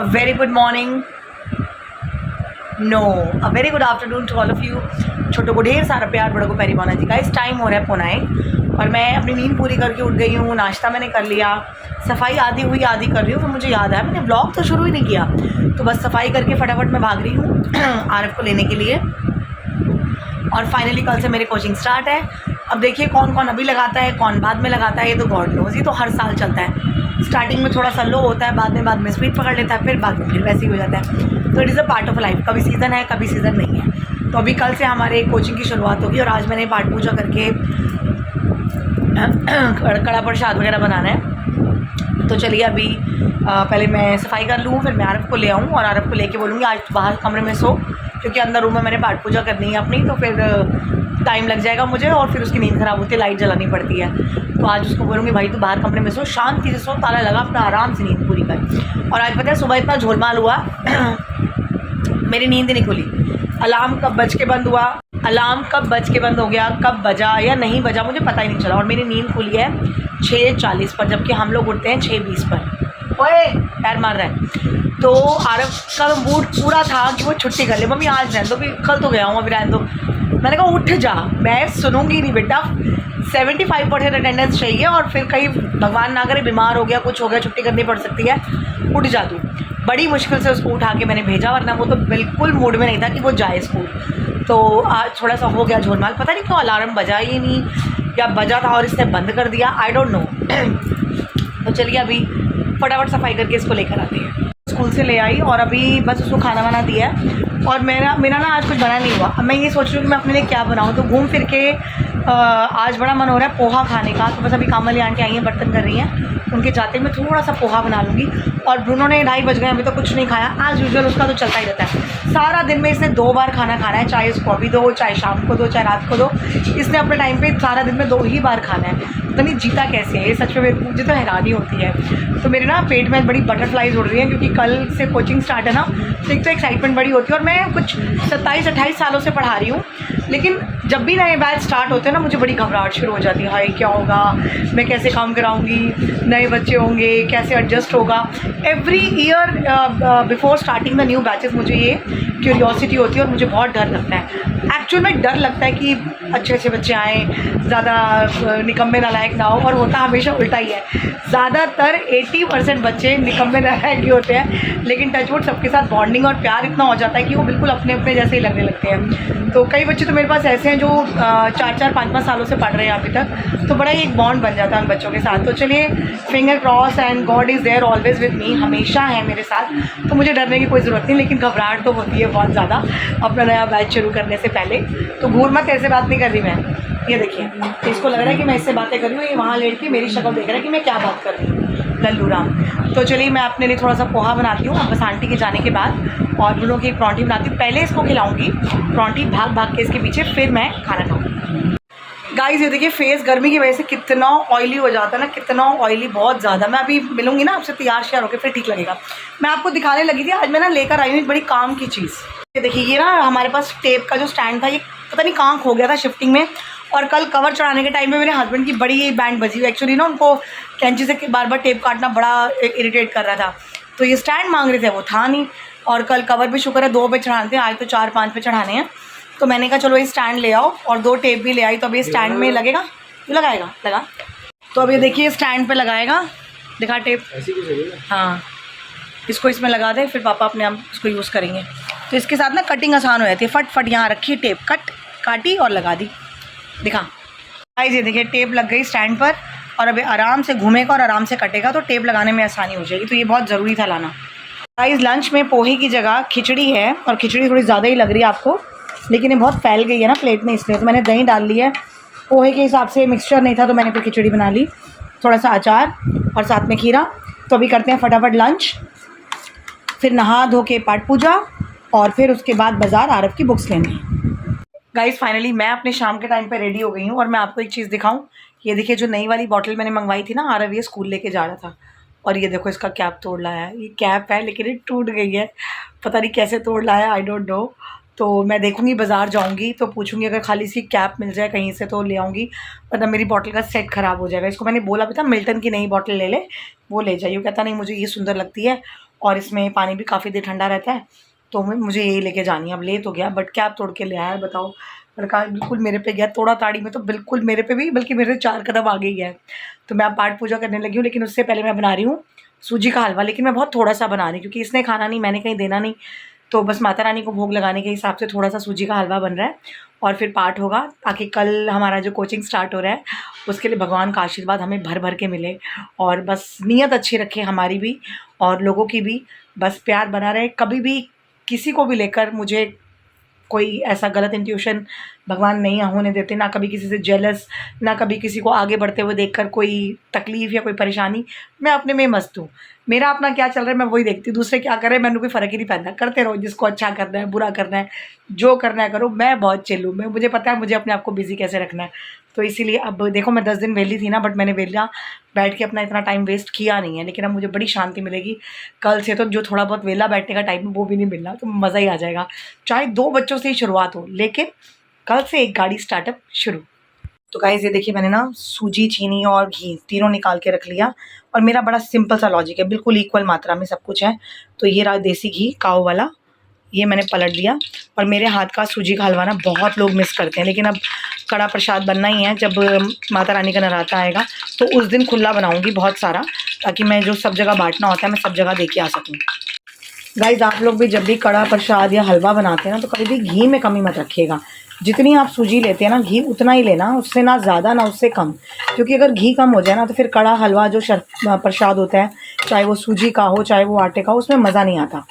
A very good morning. No, a very good afternoon to all of you. छोटों को ढेर सारा प्यार, बड़ों को पैरी माना जी। गाइस टाइम हो रहा है पौना 1 और मैं अपनी नींद पूरी करके उठ गई हूँ। नाश्ता मैंने कर लिया, सफाई आधी हुई आधी कर रही हूँ। फिर मुझे याद आया मैंने ब्लॉग तो शुरू ही नहीं किया, तो बस सफाई करके फटाफट मैं भाग रही हूँ आरफ को लेने के लिए। और फाइनली कल से मेरी कोचिंग स्टार्ट है। अब देखिए कौन कौन अभी लगाता है, कौन बाद में लगाता है, ये तो गॉड नोज़। ये तो हर साल चलता है। स्टार्टिंग में थोड़ा सा लो होता है, बाद में स्पीड पकड़ लेता है, फिर बाद में फिर वैसे ही हो जाता है। तो it is a part of life. कभी सीज़न है, कभी सीज़न नहीं है। तो अभी कल से हमारे कोचिंग की शुरुआत होगी और आज मैंने पाठ पूजा करके कड़ा प्रसाद वगैरह बनाना है। तो चलिए अभी पहले मैं सफाई कर लूँ, फिर मैं आरफ को ले आऊँ और आरफ को लेके बोलूँगी आज बाहर कमरे में सो, क्योंकि अंदर रूम में मैंने पाठ पूजा करनी है अपनी, तो फिर टाइम लग जाएगा मुझे और फिर उसकी नींद ख़राब होती है, लाइट जलानी पड़ती है। तो आज उसको बोलूँगी भाई तू बाहर कमरे में सो, शांति से सो, ताला लगा, अपना आराम से नींद पूरी कर। और आज पता है सुबह इतना झोलमाल हुआ मेरी नींद ही नहीं खुली। अलार्म कब बज के बंद हुआ, अलार्म कब बज के बंद हो गया, कब बजा या नहीं बजा मुझे पता ही नहीं चला। और मेरी नींद खुली है 6:40 पर, जबकि हम लोग उठते हैं 6:20 पर। ओए पैर मार रहा है। तो आरफ का मूड पूरा था कि वो छुट्टी कर ले, मम्मी आज रहने दो, भी कल तो गया हूँ, अभी रहने दो। मैंने कहा उठ जा, मैं सुनूंगी नहीं बेटा, 75% अटेंडेंस चाहिए और फिर कहीं भगवान ना करे बीमार हो गया, कुछ हो गया, छुट्टी करनी पड़ सकती है, उठ जा तू। बड़ी मुश्किल से उसको उठा के मैंने भेजा, वरना वो तो बिल्कुल मूड में नहीं था कि वो जाए स्कूल। तो आज थोड़ा सा हो गया झोलमाल, पता नहीं क्यों अलार्म बजा ही नहीं, या बजा था और इसने बंद कर दिया, आई डोंट नो। तो चलिए अभी फटाफट सफाई करके इसको लेकर आते हैं। स्कूल से ले आई और अभी बस उसको खाना वाना दिया है। और मेरा ना आज कुछ बना नहीं हुआ। अब मैं ये सोच रही हूँ कि मैं अपने लिए क्या बनाऊँ, तो घूम फिर के आज बड़ा मन हो रहा है पोहा खाने का। तो बस अभी काम वाली आंटी आई हैं, बर्तन कर रही हैं, उनके जाते मैं थोड़ा सा पोहा बना लूँगी। और ब्रूनो ने 2:30 बज गए, अभी तो कुछ नहीं खाया। आज यूजुअल उसका तो चलता ही रहता है, सारा दिन में इसने 2 बार खाना खाना है, चाहे उसको अभी दो, चाहे शाम को दो, चाहे रात को दो। इसने अपने टाइम पे सारा दिन में 2 ही बार खाना है। पता नहीं जीता कैसे है ये, सच में मुझे तो हैरानी होती है। तो मेरे ना पेट में बड़ी बटरफ्लाइज उड़ रही हैं, क्योंकि कल से कोचिंग स्टार्ट है ना, तो एक तो एक्साइटमेंट बड़ी होती है। और मैं कुछ 27-28 सालों से पढ़ा रही हूँ, लेकिन जब भी नए बैच स्टार्ट होते हैं ना, मुझे बड़ी घबराहट शुरू हो जाती है। हाय क्या होगा, मैं कैसे काम कराऊंगी, नए बच्चे होंगे, कैसे एडजस्ट होगा। Every year before starting the new batches मुझे ये क्यूरियोसिटी होती है और मुझे बहुत डर लगता है। एक्चुअल में डर लगता है कि अच्छे अच्छे बच्चे आएँ, ज़्यादा निकम्मे नालायक ना हो, और होता हमेशा उल्टा ही है। ज़्यादातर 80% बच्चे निकम्मे नालायक ही होते हैं, लेकिन टचवुड सबके साथ बॉन्डिंग और प्यार इतना हो जाता है कि वो बिल्कुल अपने अपने जैसे ही लगने लगते हैं। तो कई बच्चे तो मेरे पास ऐसे हैं जो 4-4, 5-5 सालों से पढ़ रहे हैं अभी तक, तो बड़ा ही एक बॉन्ड बन जाता है उन बच्चों के साथ। तो चलिए finger cross and god is there always with me, हमेशा है मेरे साथ, तो मुझे डरने की कोई ज़रूरत नहीं। लेकिन घबराहट तो होती है बहुत ज़्यादा अपना नया बैच शुरू करने से पहले। तो घूर मत, ऐसे बात नहीं कर रही मैं, ये देखिए तो इसको लग रहा है कि मैं इससे बातें कर रही हूँ, ये वहाँ लेट के मेरी शक्ल देख रहा है कि मैं क्या बात कर रही हूँ, लल्लू राम। तो चलिए मैं अपने लिए थोड़ा सा पोहा बनाती हूँ बस आंटी के जाने के बाद, और दोनों की परौंठी बनाती हूँ। पहले इसको खिलाऊंगी परौंठी, भाग भाग के इसके पीछे, फिर मैं खाना खाऊँगी। गाइस ये देखिए फेस गर्मी की वजह से कितना ऑयली हो जाता है ना, कितना ऑयली, बहुत ज़्यादा। मैं अभी मिलूंगी ना आपसे तैयार श्यार होकर, फिर ठीक लगेगा। मैं आपको दिखाने लगी थी, आज मैं ना लेकर आई हूँ एक बड़ी काम की चीज़। ये देखिए, ये ना हमारे पास टेप का जो स्टैंड था, ये पता नहीं कहाँ खो गया था शिफ्टिंग में। और कल कवर चढ़ाने के टाइम में मेरे हस्बैंड की बड़ी बैंड बजी हुई। एक्चुअली ना उनको कैंची से बार बार टेप काटना बड़ा इरिटेट कर रहा था, तो ये स्टैंड मांग रहे थे, वो था नहीं। और कल कवर भी शुक्र है 2 पे चढ़ाने थे, आज तो 4-5 पे चढ़ाने हैं। तो मैंने कहा चलो ये स्टैंड ले आओ, और 2 टेप भी ले आई। तो अब ये स्टैंड में लगेगा, ये लगाएगा, लगा। तो अब ये देखिए स्टैंड पे लगाएगा, दिखा टेप, हाँ इसको इसमें लगा दे, फिर पापा अपने आप इसको यूज़ करेंगे। तो इसके साथ ना कटिंग आसान हो जाती है, फट यहाँ रखी टेप, काटी और लगा दी, दिखा। गाइस ये देखिए टेप लग गई स्टैंड पर, और अभी आराम से घूमेगा और आराम से कटेगा, तो टेप लगाने में आसानी हो जाएगी। तो ये बहुत ज़रूरी था लाना। गाइस लंच में पोहे की जगह खिचड़ी है, और खिचड़ी थोड़ी ज़्यादा ही लग रही है आपको, लेकिन ये बहुत फैल गई है ना प्लेट में, इसलिए तो मैंने दही डाल ली है। पोहे के हिसाब से मिक्सचर नहीं था, तो मैंने फिर खिचड़ी बना ली, थोड़ा सा अचार और साथ में खीरा। तो अभी करते हैं फटाफट लंच, फिर नहा धो के पाठ पूजा, और फिर उसके बाद बाज़ार आरफ की बुक्स लेने। गाइस फाइनली मैं अपने शाम के टाइम पे रेडी हो गई हूँ, और मैं आपको एक चीज़ दिखाऊं। ये देखिए जो नई वाली बॉटल मैंने मंगवाई थी ना, आरव ये स्कूल लेके जा रहा था, और ये देखो इसका कैप तोड़ लाया है। ये कैप है लेकिन ये टूट गई है, पता नहीं कैसे तोड़ लाया, आई डोंट नो। तो मैं देखूँगी, बाज़ार जाऊँगी तो पूछूँगी, अगर खाली सी कैप मिल जाए कहीं से तो ले आऊँगी, वरना मेरी बॉटल का सेट ख़राब हो जाएगा। इसको मैंने बोला भी था मिल्टन की नई बॉटल ले ले, वो ले जाइए। कहता नहीं मुझे ये सुंदर लगती है, और इसमें पानी भी काफ़ी देर ठंडा रहता है। तो मुझे यही लेके जानी है। अब ले तो गया बट क्या तोड़ के ले आया है बताओ। लड़का बिल्कुल मेरे पे गया, तोड़ा ताड़ी में तो बिल्कुल मेरे पे भी, बल्कि मेरे से 4 कदम आगे ही है। तो मैं अब पाठ पूजा करने लगी हूँ, लेकिन उससे पहले मैं बना रही हूँ सूजी का हलवा। लेकिन मैं बहुत थोड़ा सा बना रही हूँ क्योंकि इसने खाना नहीं, मैंने कहीं देना नहीं, तो बस माता रानी को भोग लगाने के हिसाब से थोड़ा सा सूजी का हलवा बन रहा है। और फिर पाठ होगा ताकि कल हमारा जो कोचिंग स्टार्ट हो रहा है उसके लिए भगवान का आशीर्वाद हमें भर भर के मिले, और बस नीयत अच्छी रखे हमारी भी और लोगों की भी, बस प्यार बना रहे। कभी भी किसी को भी लेकर मुझे कोई ऐसा गलत इंट्यूशन भगवान नहीं होने देते, ना कभी किसी से जेलस, ना कभी किसी को आगे बढ़ते हुए देखकर कोई तकलीफ़ या कोई परेशानी। मैं अपने में मस्त हूँ, मेरा अपना क्या चल रहा है मैं वही देखती हूँ, दूसरे क्या कर रहे हैं मैंने कोई फ़र्क ही नहीं पैदा। करते रहो, जिसको अच्छा करना है, बुरा करना है, जो करना है करो। मैं बहुत चिल हूँ, मुझे पता है मुझे अपने आप को बिज़ी कैसे रखना है। तो इसीलिए अब देखो मैं 10 दिन वेली थी ना, बट मैंने वेला बैठ के अपना इतना टाइम वेस्ट किया नहीं है। लेकिन अब मुझे बड़ी शांति मिलेगी कल से, तो जो थोड़ा बहुत वेला बैठने का टाइम है वो भी नहीं मिलना, तो मज़ा ही आ जाएगा। चाहे 2 बच्चों से ही शुरुआत हो, लेकिन कल से एक गाड़ी स्टार्टअप शुरू। तो गाइस ये देखिए मैंने ना सूजी, चीनी और घी तीनों निकाल के रख लिया, और मेरा बड़ा सिंपल सा लॉजिक है, बिल्कुल इक्वल मात्रा में सब कुछ है। तो ये रहा देसी घी काव वाला, ये मैंने पलट दिया। और मेरे हाथ का सूजी का हलवा ना बहुत लोग मिस करते हैं, लेकिन अब कड़ा प्रसाद बनना ही है। जब माता रानी का नराता आएगा तो उस दिन खुला बनाऊँगी बहुत सारा, ताकि मैं जो सब जगह बांटना होता है मैं सब जगह दे के आ सकूँ। गाइस आप लोग भी जब भी कड़ा प्रसाद या हलवा बनाते हैं ना, तो कभी भी घी में कमी मत रखिएगा। जितनी आप सूजी लेते हैं ना, घी उतना ही लेना, उससे ना ज़्यादा ना उससे कम। क्योंकि अगर घी कम हो जाए ना तो फिर कड़ा हलवा जो प्रसाद होता है, चाहे वो सूजी का हो चाहे वो आटे का हो, उसमें मज़ा नहीं आता।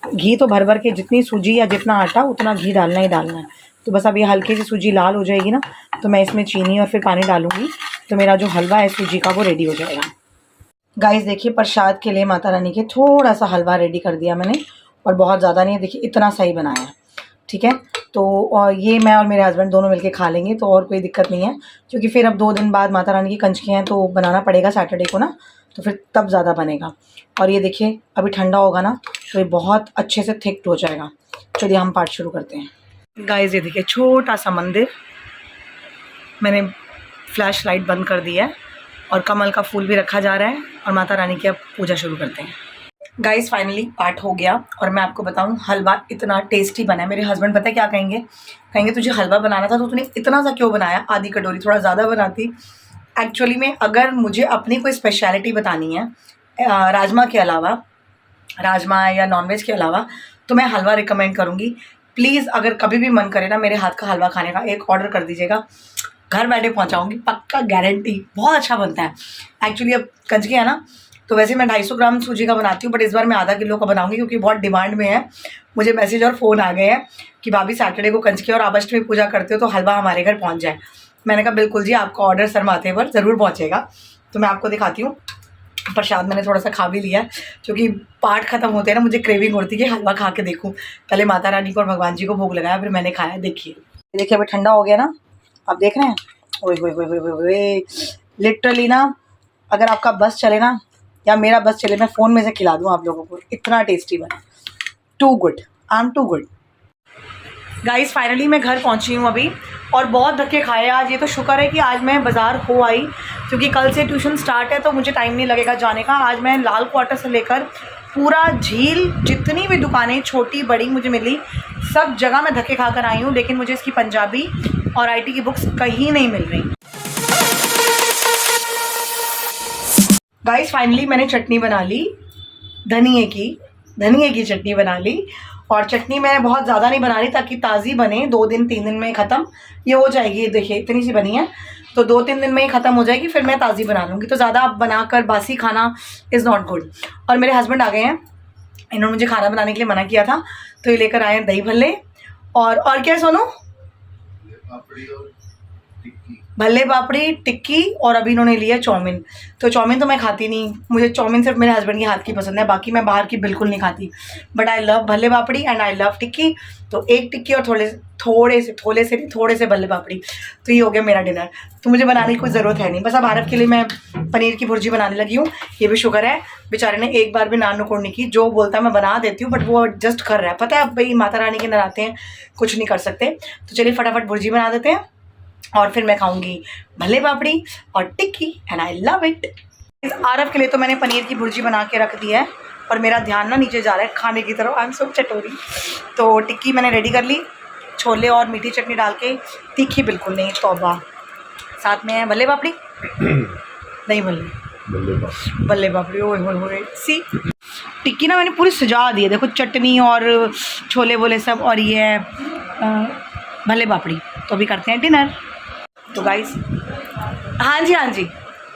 घी तो भर भर के जितनी सूजी या जितना आटा उतना घी डालना ही डालना है। तो बस अब ये हल्की सी सूजी लाल हो जाएगी ना, तो मैं इसमें चीनी और फिर पानी डालूँगी, तो मेरा जो हलवा है सूजी का वो रेडी हो जाएगा। गाइस देखिए प्रसाद के लिए माता रानी के थोड़ा सा हलवा रेडी कर दिया मैंने, और बहुत ज़्यादा नहीं है, देखिए इतना सही बनाया है, ठीक है। तो और ये मैं और मेरे हस्बैंड दोनों मिलके खा लेंगे, तो और कोई दिक्कत नहीं है। क्योंकि फिर अब 2 दिन बाद माता रानी की कंजकी हैं, तो बनाना पड़ेगा सैटरडे को ना, तो फिर तब ज़्यादा बनेगा। और ये देखिए अभी ठंडा होगा ना तो ये बहुत अच्छे से थिक हो जाएगा। चलिए हम पाठ शुरू करते हैं। गाइस ये देखिए छोटा सा मंदिर, मैंने फ्लैश लाइट बंद कर दी है, और कमल का फूल भी रखा जा रहा है, और माता रानी की अब पूजा शुरू करते हैं। गाइस फाइनली पाठ हो गया, और मैं आपको बताऊं हलवा इतना टेस्टी बना है। मेरे हस्बैंड पता है क्या कहेंगे, कहेंगे तुझे हलवा बनाना था तो तूने इतना सा क्यों बनाया, आधी कटोरी थोड़ा ज़्यादा बनाती। एक्चुअली में अगर मुझे अपनी कोई स्पेशलिटी बतानी है राजमा के अलावा, राजमा या नॉनवेज के अलावा, तो मैं हलवा रिकमेंड करूँगी। प्लीज़ अगर कभी भी मन करे ना मेरे हाथ का हलवा खाने का, एक ऑर्डर कर दीजिएगा, घर बैठे पहुँचाऊँगी, पक्का गारंटी। बहुत अच्छा बनता है। एक्चुअली अब कंजकी है ना, तो वैसे मैं 250 ग्राम सूजी का बनाती हूँ, बट इस बार मैं आधा किलो का बनाऊंगी क्योंकि बहुत डिमांड में है। मुझे मैसेज और फ़ोन आ गए हैं कि भाभी सैटरडे को कंजकी और अष्टमी पूजा करते हो तो हलवा हमारे घर पहुँच जाए। मैंने कहा बिल्कुल जी, आपका ऑर्डर सर माथे पर ज़रूर पहुँचेगा। तो मैं आपको दिखाती हूँ प्रसाद, मैंने थोड़ा सा खा भी लिया क्योंकि पाठ खत्म होते हैं ना मुझे क्रेविंग होती है कि हलवा खा के देखूँ। पहले माता रानी को और भगवान जी को भोग लगाया, फिर मैंने खाया। देखिए अभी ठंडा हो गया ना, आप देख रहे हैं, ओए लिटरली ना अगर आपका बस चले ना या मेरा बस चले, मैं फ़ोन में से खिला दूँ आप लोगों को, इतना टेस्टी बना। Too good, I am too good. Guys finally मैं घर पहुंची हूँ अभी, और बहुत धक्के खाए आज। ये तो शुक्र है कि आज मैं बाज़ार हो आई, क्योंकि कल से ट्यूशन स्टार्ट है तो मुझे टाइम नहीं लगेगा जाने का। आज मैं लाल क्वार्टर से लेकर पूरा झील, जितनी भी दुकानें छोटी बड़ी मुझे मिली, सब जगह मैं धक्के खा कर आई हूँ। लेकिन मुझे इसकी पंजाबी और IT की बुक्स कहीं नहीं मिल रही। गाइस फाइनली मैंने चटनी बना ली, धनिए की चटनी बना ली। और चटनी मैं बहुत ज़्यादा नहीं बना रही ताकि ताज़ी बने, 2 दिन 3 दिन में ख़त्म ये हो जाएगी। देखिए इतनी सी बनी है, तो 2-3 दिन में ही ख़त्म हो जाएगी, फिर मैं ताज़ी बना लूँगी। तो ज़्यादा बनाकर बासी खाना इज़ नॉट गुड। और मेरे हस्बैंड आ गए हैं, इन्होंने मुझे खाना बनाने के लिए मना किया था, तो ये लेकर आए हैं दही भल्ले और क्या सोनू, भल्ले पापड़ी टिक्की, और अभी इन्होंने लिया चाउमीन। तो चाउमीन तो मैं खाती नहीं, मुझे चाउमीन सिर्फ मेरे हस्बैंड के हाथ की पसंद है, बाकी मैं बाहर की बिल्कुल नहीं खाती। But I love bhalle papdi and I love tikki. तो एक टिक्की और थोड़े से भल्ले पापड़ी, तो ये हो गया मेरा डिनर। तो मुझे बनाने की कोई ज़रूरत है नहीं, बस अब आरव के लिए मैं पनीर की भुर्जी बनाने लगी हूँ। ये भी शुक्र है बेचारे ने एक बार भी नान नुकोड़ नहीं की, जो बोलता है मैं बना देती हूँ, बट वो एडजस्ट कर रहा है। पता है अब भाई माता रानी के नराते हैं, कुछ नहीं कर सकते। तो चलिए फटाफट भुर्जी बना देते हैं, और फिर मैं खाऊंगी भल्ले पापड़ी और टिक्की, एंड आई लव इट। इस आरव के लिए तो मैंने पनीर की भुर्जी बना के रख दी है, और मेरा ध्यान ना नीचे जा रहा है खाने की तरफ। आई एम सो चटोरी। तो टिक्की मैंने रेडी कर ली, छोले और मीठी चटनी डाल के, तीखी बिल्कुल नहीं, तौबा। साथ में है बल्ले पापड़ी नहीं बल्ले पापड़ी, ओए होए होए। सी टिक्की ना मैंने पूरी सजा दी है, देखो चटनी और छोले वोले सब, और ये है भल्ले पापड़ी। तो अभी करते हैं डिनर। तो गाइस हाँ जी,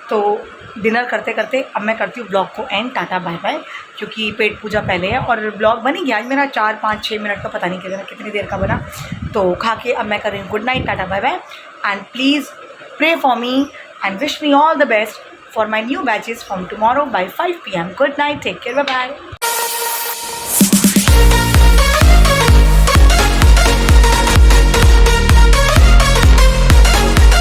तो डिनर करते करते अब मैं करती हूँ ब्लॉग को एंड। टाटा बाय बाय, क्योंकि पेट पूजा पहले है और ब्लॉग बन ही गया आज मेरा 4, 5, 6 मिनट का, पता नहीं कितनी देर का बना। तो खा के अब मैं कर रही हूँ good night, tata bye bye, and please pray for me and wish me all the best for my new batches from tomorrow by 5 PM. Good night, take care, bye bye.